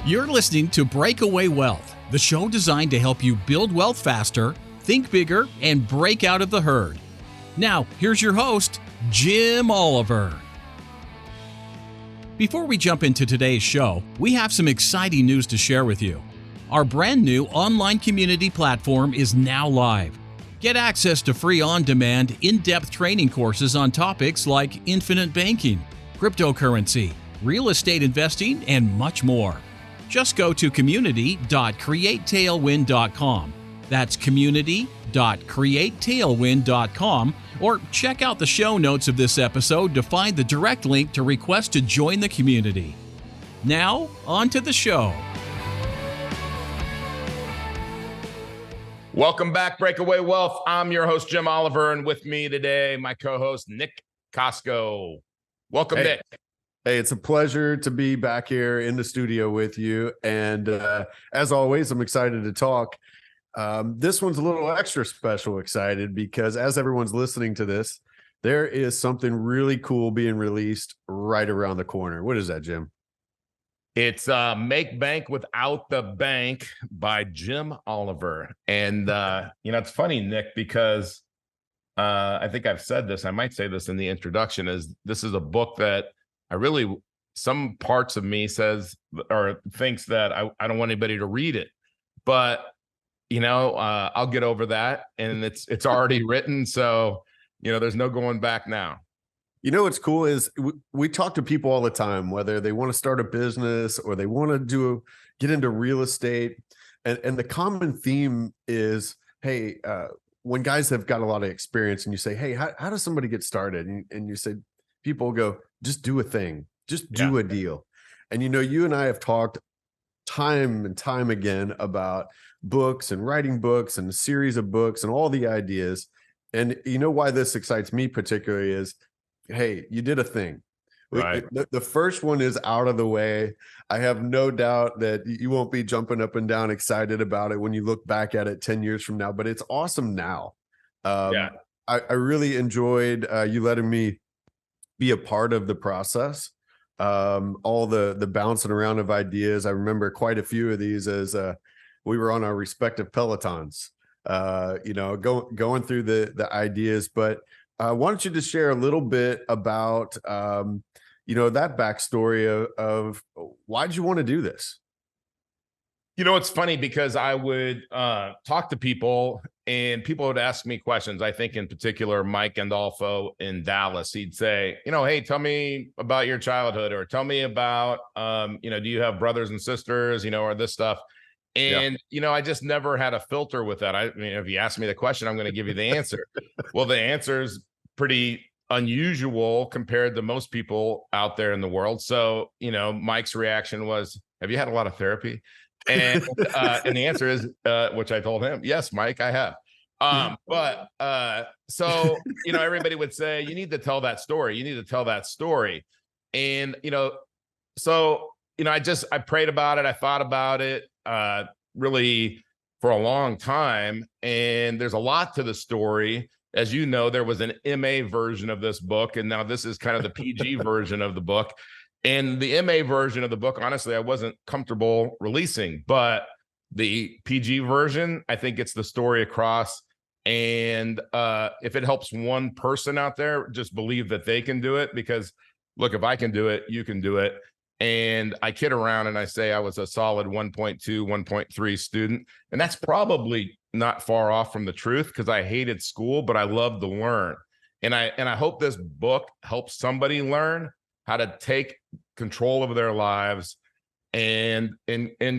You're listening to Breakaway Wealth, the show designed to help you build wealth faster, think bigger, and break out of the herd. Now, here's your host, Jim Oliver. Before we jump into today's show, we have some exciting news to share with you. Our brand new online community platform is now live. Get access to free on-demand, in-depth training courses on topics like infinite banking, cryptocurrency, real estate investing, and much more. Just go to community.createtailwind.com. That's community.createtailwind.com, or check out the show notes of this episode to find the direct link to request to join the community. Now, on to the show. Welcome back, Breakaway Wealth. I'm your host, Jim Oliver, and with me today, my co-host, Nick Kosko. Welcome, Nick. Hey, it's a pleasure to be back here in the studio with you. And as always, I'm excited to talk. This one's a little extra special excited because as everyone's listening to this, there is something really cool being released right around the corner. What is that, Jim? It's Make Bank Without the Bank by Jim Oliver. And, it's funny, Nick, because I think I've said this, I might say this in the introduction, is this is a book that some parts of me says or thinks that I don't want anybody to read it, but I'll get over that, and it's already written. So, there's no going back now. What's cool is we talk to people all the time, whether they want to start a business or they want to get into real estate. And the common theme is, hey, when guys have got a lot of experience and you say, hey, how does somebody get started? And you say, people go, just do a thing, just do a deal. And, you and I have talked time and time again about books and writing books and a series of books and all the ideas. And why this excites me particularly is, hey, you did a thing. Right. The first one is out of the way. I have no doubt that you won't be jumping up and down excited about it when you look back at it 10 years from now, but it's awesome now. I really enjoyed you letting me be a part of the process. All the bouncing around of ideas. I remember quite a few of these as we were on our respective Pelotons, going through the ideas. But why don't you just share a little bit about, that backstory of why did you want to do this? It's funny because I would talk to people and people would ask me questions. I think in particular, Mike Gandolfo in Dallas, he'd say, hey, tell me about your childhood, or tell me about, do you have brothers and sisters, or this stuff. And, I just never had a filter with that. If you ask me the question, I'm going to give you the answer. Well, the answer is pretty unusual compared to most people out there in the world. So, Mike's reaction was, have you had a lot of therapy? And the answer is, which I told him, yes, Mike, I have. So, everybody would say, you need to tell that story. You need to tell that story. And, I prayed about it. I thought about it, really for a long time. And there's a lot to the story. As you know, there was an MA version of this book, and now this is kind of the PG version of the book. And the MA version of the book, honestly, I wasn't comfortable releasing, but the PG version, I think gets the story across. And if it helps one person out there, just believe that they can do it, because look, if I can do it, you can do it. And I kid around and I say I was a solid 1.2, 1.3 student. And that's probably not far off from the truth, because I hated school, but I loved to learn. And I hope this book helps somebody learn how to take control of their lives and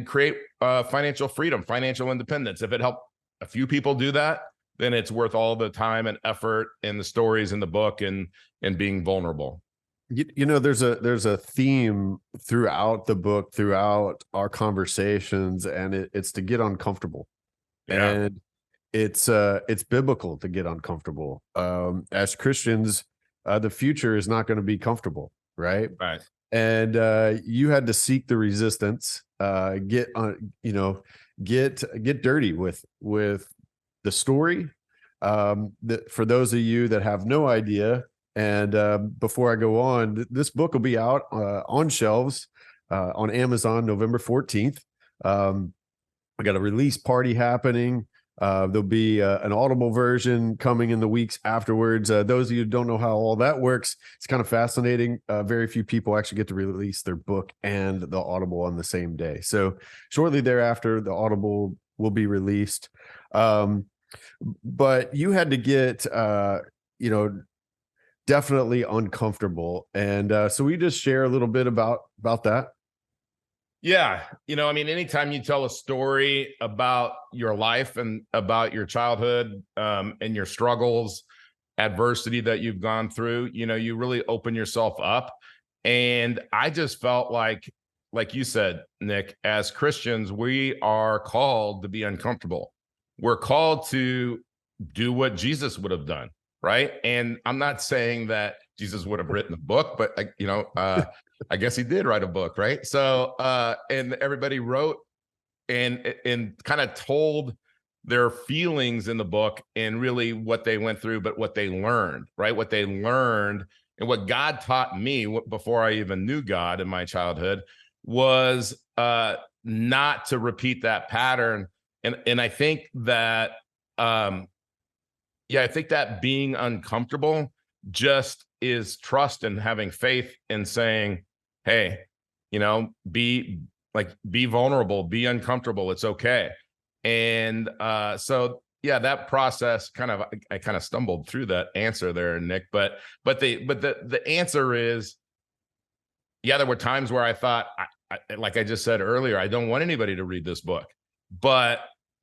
create financial freedom, financial independence. If it helped a few people do that, then it's worth all the time and effort and the stories in the book and being vulnerable. There's a theme throughout the book, throughout our conversations, and it's to get uncomfortable. Yeah. And it's biblical to get uncomfortable. As Christians, the future is not going to be comfortable, right? Right. And you had to seek the resistance, get dirty with the story. For those of you that have no idea, and before I go on, this book will be out on shelves on Amazon November 14th. I got a release party happening. There'll be an Audible version coming in the weeks afterwards. Those of you who don't know how all that works, it's kind of fascinating. Very few people actually get to release their book and the Audible on the same day. So shortly thereafter, the Audible will be released. But you had to get, definitely uncomfortable. And so we just share a little bit about that. Yeah. Anytime you tell a story about your life and about your childhood, and your struggles, adversity that you've gone through, you really open yourself up. And I just felt like you said, Nick, as Christians, we are called to be uncomfortable. We're called to do what Jesus would have done. Right. And I'm not saying that Jesus would have written a book, but I guess he did write a book, right? So, and everybody wrote and kind of told their feelings in the book and really what they went through, but what they learned, right? What they learned and what God taught me before I even knew God in my childhood was not to repeat that pattern. And I think that, I think that being uncomfortable just is trust and having faith in saying, hey, be vulnerable, be uncomfortable. It's okay. And that process I kind of stumbled through that answer there, Nick, but the answer is, there were times where I thought, like I just said earlier, I don't want anybody to read this book, but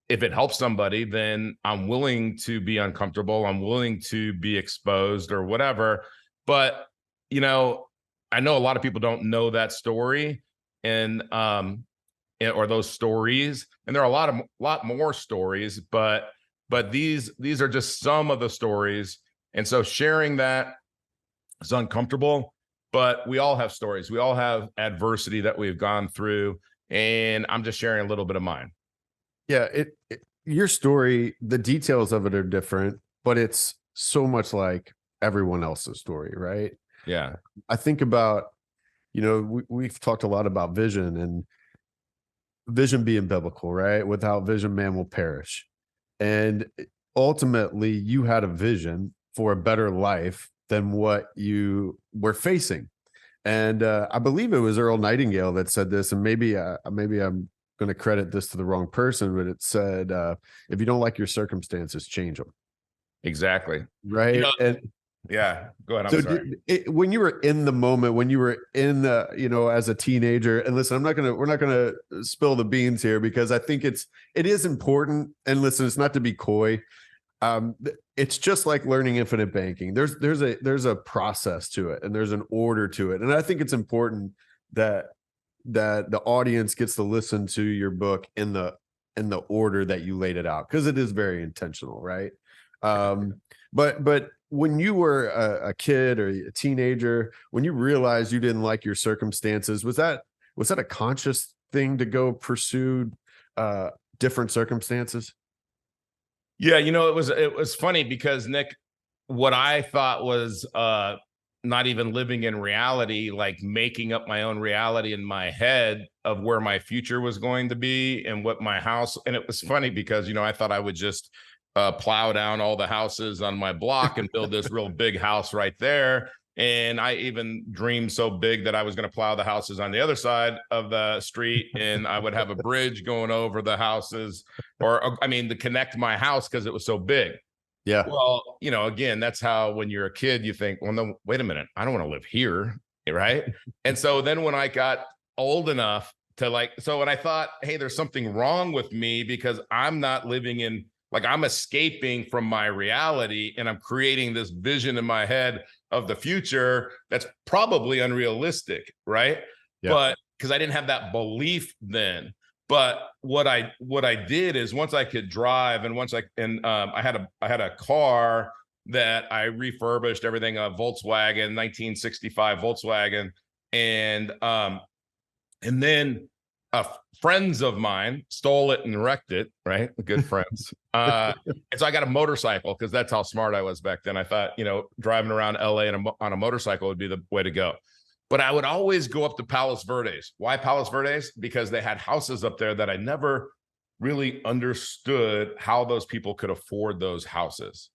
if it helps somebody, then I'm willing to be uncomfortable. I'm willing to be exposed or whatever. But, I know a lot of people don't know that story and or those stories. And there are a lot more stories, but these are just some of the stories. And so sharing that is uncomfortable, but we all have stories. We all have adversity that we've gone through. And I'm just sharing a little bit of mine. Yeah, your story, the details of it are different, but it's so much like everyone else's story, right? Yeah. I think about, we've talked a lot about vision and vision being biblical, right? Without vision, man will perish. And ultimately, you had a vision for a better life than what you were facing. And I believe it was Earl Nightingale that said this, and maybe I'm going to credit this to the wrong person, but it said, if you don't like your circumstances, change them. Exactly. Right. Yeah, go ahead. I'm sorry. When you were in the moment, when you were in the, as a teenager, and listen, we're not going to spill the beans here because I think it is important. And listen, it's not to be coy. It's just like learning infinite banking. There's a process to it and there's an order to it. And I think it's important that the audience gets to listen to your book in the order that you laid it out, because it is very intentional, right? But when you were a kid or a teenager, when you realized you didn't like your circumstances, was that a conscious thing to go pursue different circumstances? Yeah, it was funny because, Nick, what I thought was not even living in reality, like making up my own reality in my head of where my future was going to be and what my house. And it was funny because, I thought I would just plow down all the houses on my block and build this real big house right there. And I even dreamed so big that I was going to plow the houses on the other side of the street and I would have a bridge going over the houses to connect my house because it was so big. Yeah. Well, again, that's how when you're a kid, you think, well, no, wait a minute, I don't want to live here. Right. And so then when I got old enough to when I thought, hey, there's something wrong with me because I'm not living in, I'm escaping from my reality and I'm creating this vision in my head of the future that's probably unrealistic. Right. Yeah. But because I didn't have that belief then. But what I did is once I could drive and I had a car that I refurbished everything, a Volkswagen, 1965 Volkswagen. And then friends of mine stole it and wrecked it, right? Good friends. And so I got a motorcycle because that's how smart I was back then. I thought, driving around LA on a motorcycle would be the way to go. But I would always go up to Palos Verdes. Why Palos Verdes? Because they had houses up there that I never really understood how those people could afford those houses.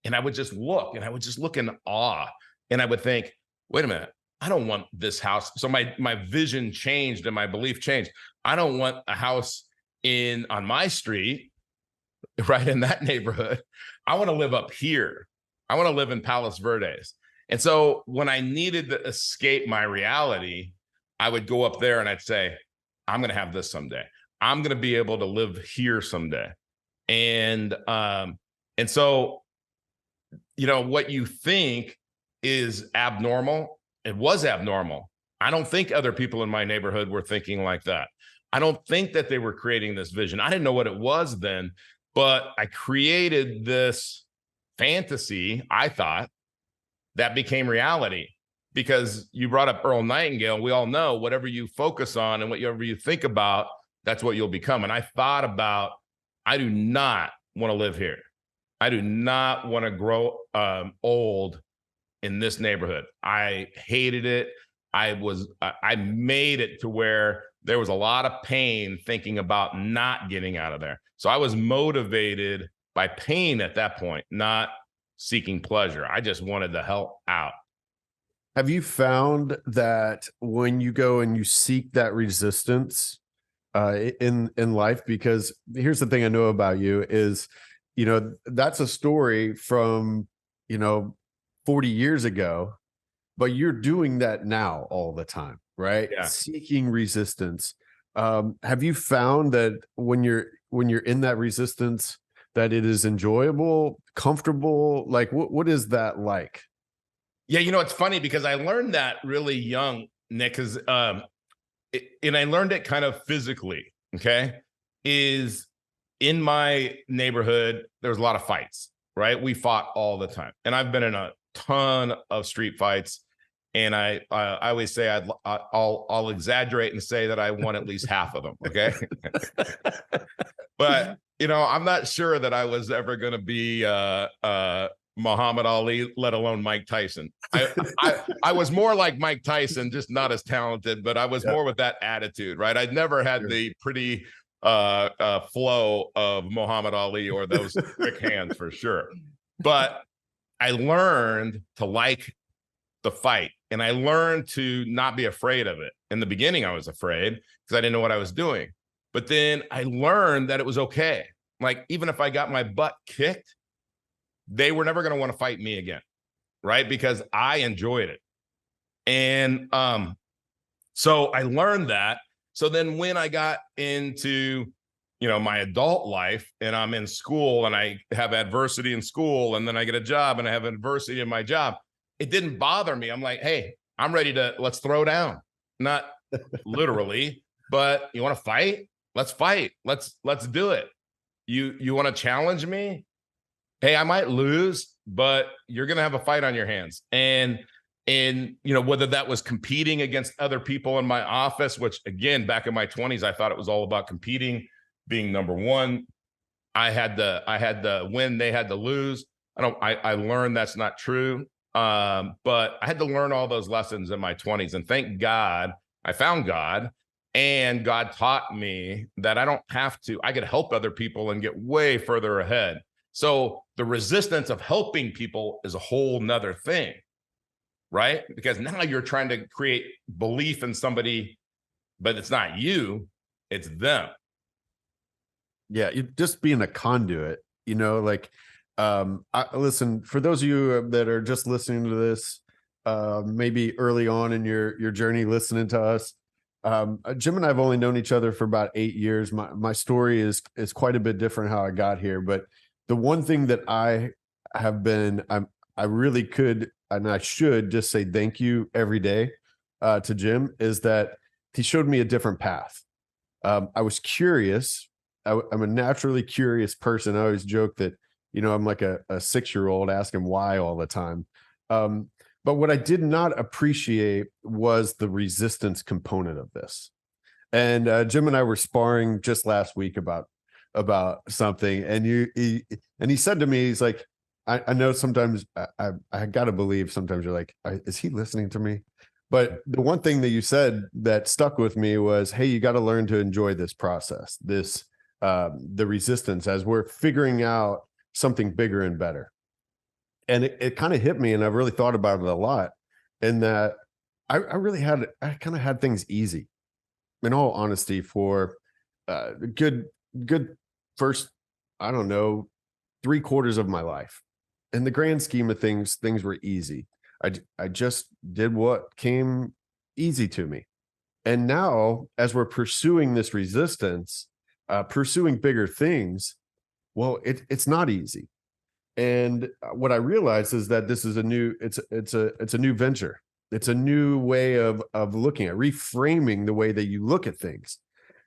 And I would just look, and I would just look in awe. And I would think, wait a minute, I don't want this house. So my vision changed and my belief changed. I don't want a house on my street, right in that neighborhood. I want to live up here. I want to live in Palos Verdes. And so when I needed to escape my reality, I would go up there and I'd say, I'm going to have this someday. I'm going to be able to live here someday. And so, what you think is abnormal, it was abnormal. I don't think other people in my neighborhood were thinking like that. I don't think that they were creating this vision. I didn't know what it was then, but I created this fantasy, I thought, that became reality. Because you brought up Earl Nightingale. We all know whatever you focus on and whatever you think about, that's what you'll become. And I thought about, I do not want to live here. I do not want to grow old in this neighborhood. I hated it. I made it to where there was a lot of pain thinking about not getting out of there. So I was motivated by pain at that point, not seeking pleasure. I just wanted the hell out. Have you found that when you go and you seek that resistance in life? Because here's the thing I know about you is, that's a story from, 40 years ago, but you're doing that now all the time, right? Yeah. Seeking resistance. Have you found that when you're in that resistance, that it is enjoyable, comfortable? Like, what is that like? Yeah, it's funny because I learned that really young, Nick, and I learned it kind of physically, okay? Is in my neighborhood, there was a lot of fights, right? We fought all the time. And I've been in a ton of street fights. And I always say I'll exaggerate and say that I won at least half of them, okay? But, I'm not sure that I was ever going to be Muhammad Ali, let alone Mike Tyson. I was more like Mike Tyson, just not as talented, but I was more with that attitude, right? I'd never had the pretty flow of Muhammad Ali or those quick hands for sure. But I learned to like the fight, and I learned to not be afraid of it. In the beginning, I was afraid because I didn't know what I was doing. But then I learned that it was okay. Like, even if I got my butt kicked, they were never going to want to fight me again, right? Because I enjoyed it. And so I learned that. So then when I got into, my adult life, and I'm in school and I have adversity in school, and then I get a job and I have adversity in my job, it didn't bother me. I'm like, hey, I'm ready let's throw down. Not literally, but you want to fight? Let's fight. Let's do it. You want to challenge me? Hey, I might lose, but you're going to have a fight on your hands. And whether that was competing against other people in my office, which again, back in my 20s, I thought it was all about competing, being number one. I had the win, they had to lose. I learned that's not true. But I had to learn all those lessons in my 20s, and thank God I found God, and God taught me that I could help other people and get way further ahead. So the resistance of helping people is a whole nother thing, right? Because now you're trying to create belief in somebody, but it's not you, it's them. Yeah, you're just being a conduit, listen, for those of you that are just listening to this, maybe early on in your journey listening to us, Jim and I have only known each other for about 8 years. My story is quite a bit different how I got here, but the one thing that I really could, and I should just say thank you every day to Jim, is that he showed me a different path. I was curious. I'm a naturally curious person. I always joke that, I'm like a 6-year-old asking why all the time. But what I did not appreciate was the resistance component of this. And Jim and I were sparring just last week about something, and he said to me, he's like, I know sometimes I got to believe sometimes you're like, is he listening to me? But the one thing that you said that stuck with me was, hey, you got to learn to enjoy this process, the resistance as we're figuring out something bigger and better. And it kind of hit me, and I've really thought about it a lot, in that I kind of had things easy, in all honesty, for good first, I don't know, 3/4 of my life. In the grand scheme of things were easy. I just did what came easy to me. And now, as we're pursuing this resistance, pursuing bigger things, well, it's not easy. And what I realized is that this is it's a new venture. It's a new way of looking at, reframing the way that you look at things.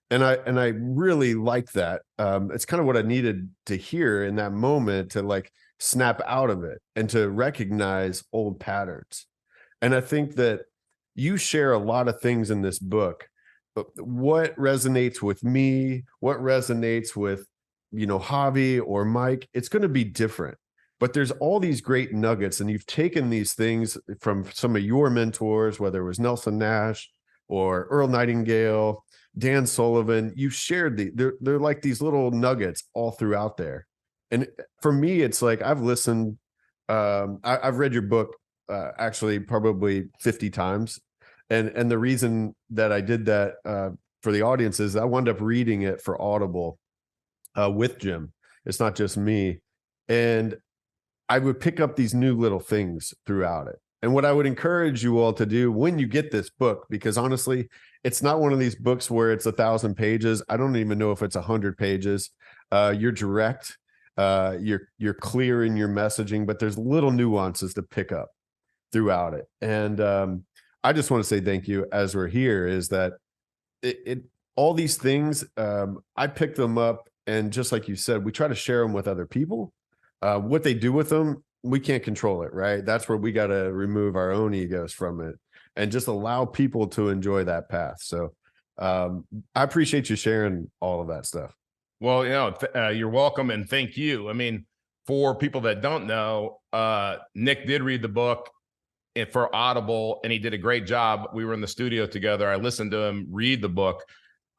And I really like that. It's kind of what I needed to hear in that moment, to like snap out of it and to recognize old patterns. And I think that you share a lot of things in this book. But what resonates with me, what resonates with, Javi or Mike, it's going to be different. But there's all these great nuggets, and you've taken these things from some of your mentors, whether it was Nelson Nash or Earl Nightingale, Dan Sullivan. You shared they're like these little nuggets all throughout there. And for me, it's like I've listened. I've read your book actually probably 50 times, and the reason that I did that for the audience is I wound up reading it for Audible with Jim. It's not just me, and I would pick up these new little things throughout it. And what I would encourage you all to do when you get this book, because honestly, it's not one of these books where it's 1,000 pages. I don't even know if it's 100 pages. You're direct, you're clear in your messaging, but there's little nuances to pick up throughout it. And I just want to say thank you as we're here, is that all these things, I picked them up, and just like you said, we try to share them with other people. What they do with them, we can't control it, right? That's where we got to remove our own egos from it and just allow people to enjoy that path. So I appreciate you sharing all of that stuff. Well, you're welcome, and thank you. I mean, for people that don't know, Nick did read the book for Audible, and he did a great job. We were in the studio together. I listened to him read the book.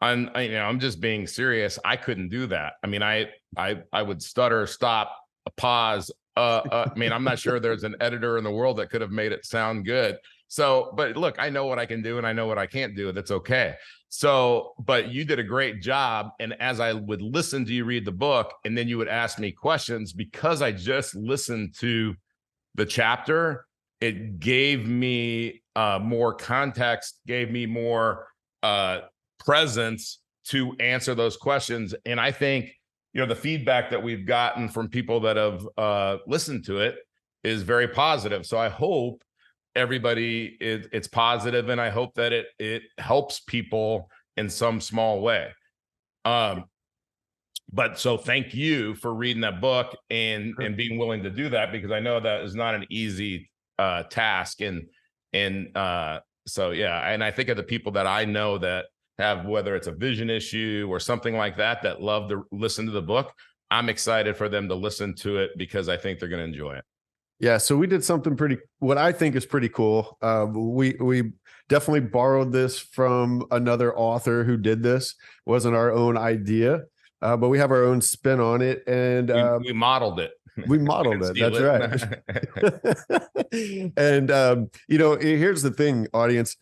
I'm just being serious. I couldn't do that. I mean, I would stutter, stop, pause. I mean, I'm not sure there's an editor in the world that could have made it sound good. So, but look, I know what I can do and I know what I can't do. That's okay. So, but you did a great job. And as I would listen to you read the book, and then you would ask me questions, because I just listened to the chapter, it gave me more context, gave me more presence to answer those questions. And I think, the feedback that we've gotten from people that have listened to it is very positive. So I hope everybody it's positive, and I hope that it helps people in some small way. But so thank you for reading that book and being willing to do that, because I know that is not an easy task. And so yeah, and I think of the people that I know that have, whether it's a vision issue or something like that love to listen to the book. I'm excited for them to listen to it, because I think they're going to enjoy it. Yeah. So we did something what I think is pretty cool. We definitely borrowed this from another author who did this. It wasn't our own idea, but we have our own spin on it. And we modeled it. We modeled it. That's right. And, here's the thing, audience.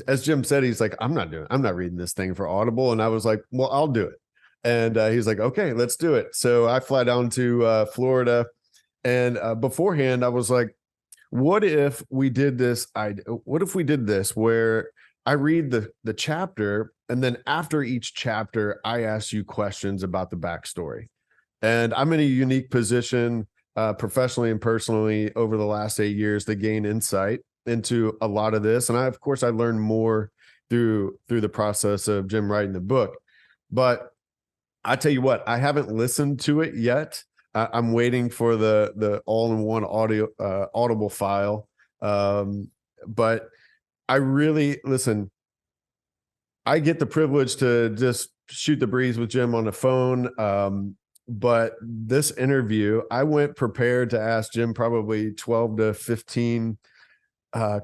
As Jim said, he's like, I'm not reading this thing for Audible. And I was like, well, I'll do it. And he's like, okay, let's do it. So I fly down to Florida. And beforehand, I was like, what if we did this? What if we did this where I read the chapter, and then after each chapter, I ask you questions about the backstory. And I'm in a unique position professionally and personally over the last 8 years to gain insight into a lot of this. And of course, I learned more through the process of Jim writing the book. But I tell you what, I haven't listened to it yet. I'm waiting for the all-in-one Audible file. But I really listen. I get the privilege to just shoot the breeze with Jim on the phone. But this interview, I went prepared to ask Jim probably 12 to 15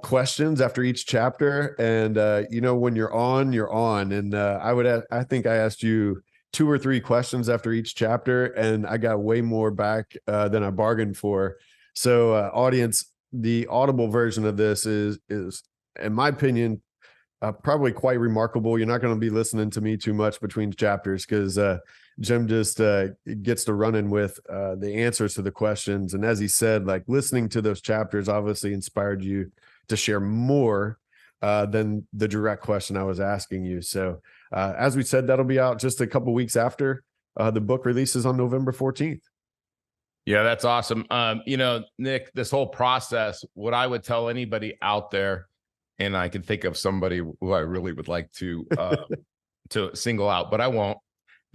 questions after each chapter. And, when you're on, you're on. And I think I asked you 2 or 3 questions after each chapter, and I got way more back than I bargained for. So audience, the Audible version of this is, in my opinion, probably quite remarkable. You're not going to be listening to me too much between chapters, because Jim just gets to running with the answers to the questions. And as he said, like, listening to those chapters obviously inspired you to share more than the direct question I was asking you. So as we said, that'll be out just a couple weeks after the book releases on November 14th. Yeah, that's awesome. Nick, this whole process, what I would tell anybody out there, and I can think of somebody who I really would like to single out, but I won't.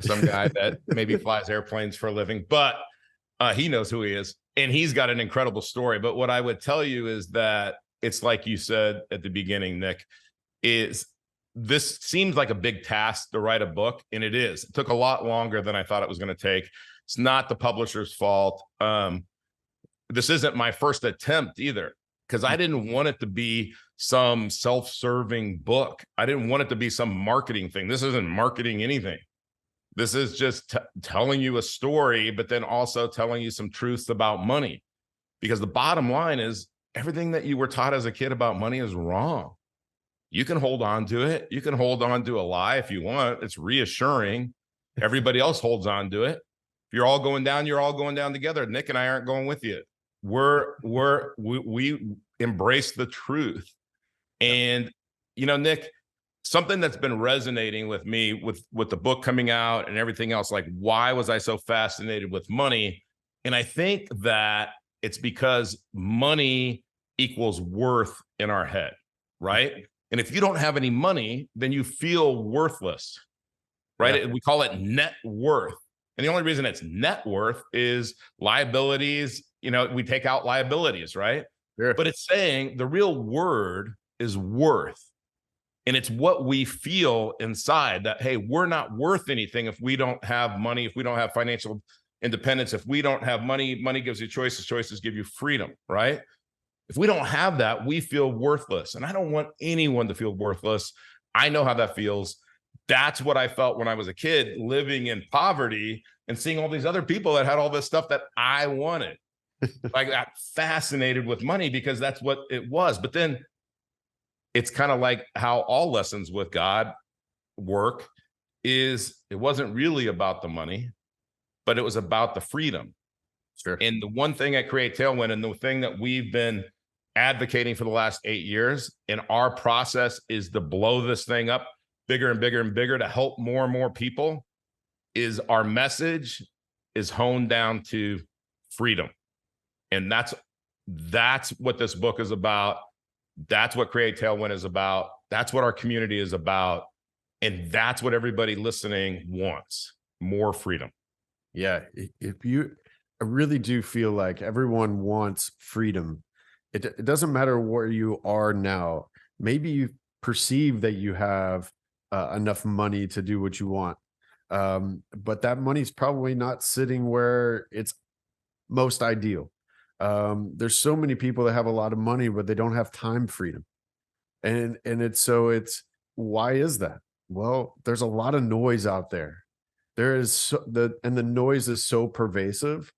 Some guy that maybe flies airplanes for a living, but he knows who he is, and he's got an incredible story. But what I would tell you is that it's like you said at the beginning, Nick, is this seems like a big task to write a book, and it is. It took a lot longer than I thought it was going to take. It's not the publisher's fault. This isn't my first attempt either, because I didn't want it to be some self-serving book. I didn't want it to be some marketing thing. This isn't marketing anything. This is just telling you a story, but then also telling you some truths about money. Because the bottom line is, everything that you were taught as a kid about money is wrong. You can hold on to it. You can hold on to a lie if you want. It's reassuring. Everybody else holds on to it. If you're all going down, you're all going down together. Nick and I aren't going with you. We embrace the truth. And, Nick, something that's been resonating with me with the book coming out and everything else, like, why was I so fascinated with money? And I think that it's because money equals worth in our head, right? And if you don't have any money, then you feel worthless, right? Yeah. We call it net worth. And the only reason it's net worth is liabilities. We take out liabilities, right? Sure. But it's saying the real word is worth. And it's what we feel inside that, hey, we're not worth anything if we don't have money, if we don't have financial independence, if we don't have money. Money gives you choices, choices give you freedom, right? If we don't have that, we feel worthless. And I don't want anyone to feel worthless. I know how that feels. That's what I felt when I was a kid, living in poverty and seeing all these other people that had all this stuff that I wanted. I got fascinated with money because that's what it was. But then it's kind of like how all lessons with God work is, it wasn't really about the money, but it was about the freedom. Sure. And the one thing at Create Tailwind, and the thing that we've been advocating for the last 8 years in our process, is to blow this thing up bigger and bigger and bigger to help more and more people, is our message is honed down to freedom. And that's what this book is about. That's what Create Tailwind is about. That's what our community is about. And that's what everybody listening wants: more freedom. Yeah. I really do feel like everyone wants freedom. It doesn't matter where you are now. Maybe you perceive that you have enough money to do what you want. But that money's probably not sitting where it's most ideal. There's so many people that have a lot of money, but they don't have time freedom. And it's why is that? Well, there's a lot of noise out there. There is the noise is so pervasive.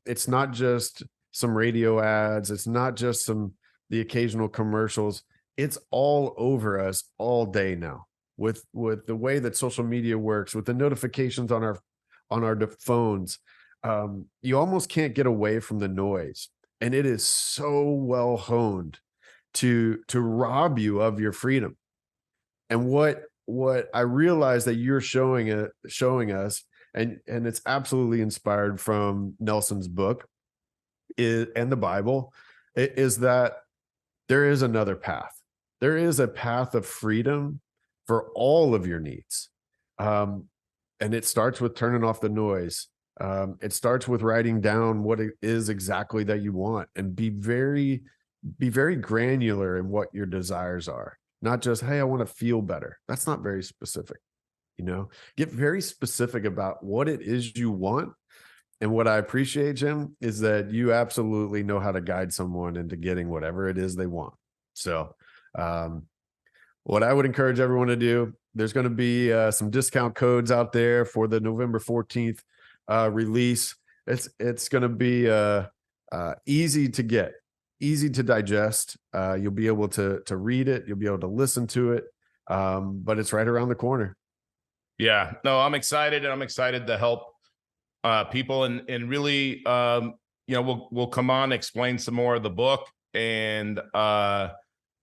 It's not just some radio ads. It's not just the occasional commercials. It's all over us all day now with the way that social media works, with the notifications on our phones. You almost can't get away from the noise, and it is so well honed to rob you of your freedom. And what I realize that you're showing us, and it's absolutely inspired from Nelson's book and the Bible, is that there is another path. There is a path of freedom for all of your needs. And it starts with turning off the noise. It starts with writing down what it is exactly that you want, and be very granular in what your desires are. Not just, hey, I want to feel better. That's not very specific. Get very specific about what it is you want, And what I appreciate, Jim, is that you absolutely know how to guide someone into getting whatever it is they want. So what I would encourage everyone to do, there's going to be some discount codes out there for the November 14th release. It's going to be easy to get, easy to digest. You'll be able to read it. You'll be able to listen to it. But it's right around the corner. Yeah, no, I'm excited, and I'm excited to help people, and really, we'll come on, explain some more of the book, and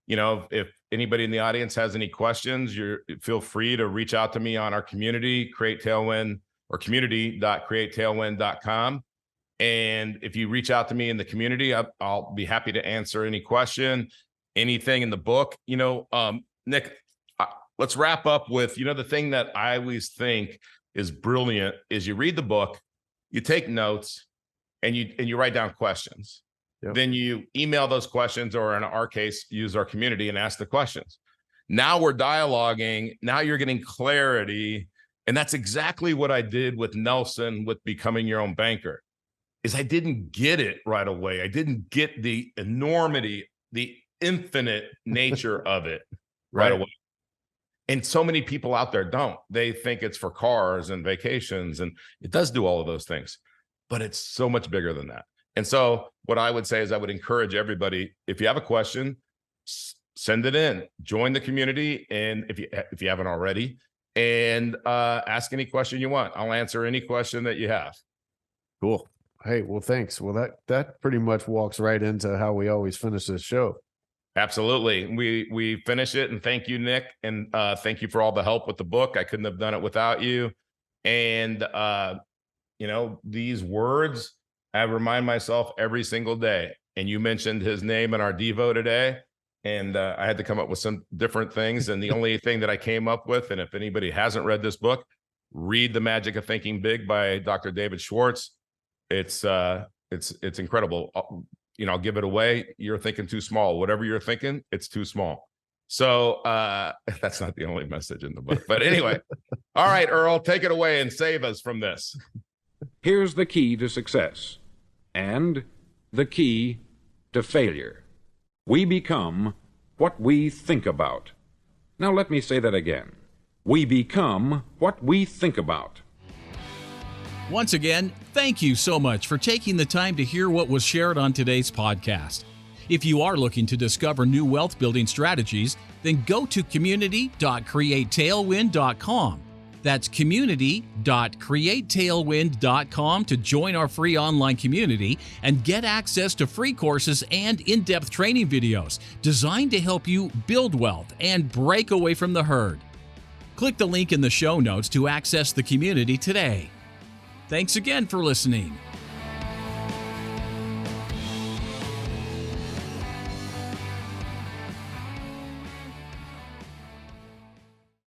if anybody in the audience has any questions, feel free to reach out to me on our community, Create Tailwind, or community.createtailwind.com. And if you reach out to me in the community, I'll be happy to answer any question, anything in the book. Nick, let's wrap up with, the thing that I always think is brilliant is you read the book, you take notes, and you write down questions. Yep. Then you email those questions, or in our case, use our community and ask the questions. Now we're dialoguing. Now you're getting clarity. And that's exactly what I did with Nelson with Becoming Your Own Banker, is I didn't get it right away. I didn't get the enormity, the infinite nature of it right away. And so many people out there don't. They think it's for cars and vacations, and it does do all of those things, but it's so much bigger than that. And so what I would say is I would encourage everybody, if you have a question, send it in, join the community. And if you haven't already, and ask any question you want. I'll answer any question that you have. Cool. Hey, well, thanks. Well, that pretty much walks right into how we always finish this show. Absolutely. We finish it, and thank you, Nick. And thank you for all the help with the book. I couldn't have done it without you. And, these words, I remind myself every single day. And you mentioned his name in our Devo today. And I had to come up with some different things. And the only thing that I came up with, and if anybody hasn't read this book, read The Magic of Thinking Big by Dr. David Schwartz. It's incredible. I'll give it away. You're thinking too small. Whatever you're thinking, it's too small. So that's not the only message in the book. But anyway, all right, Earl, take it away and save us from this. Here's the key to success and the key to failure. We become what we think about. Now let me say that again. We become what we think about. Once again, thank you so much for taking the time to hear what was shared on today's podcast. If you are looking to discover new wealth building strategies, then go to community.createtailwind.com. That's community.createtailwind.com to join our free online community and get access to free courses and in-depth training videos designed to help you build wealth and break away from the herd. Click the link in the show notes to access the community today. Thanks again for listening.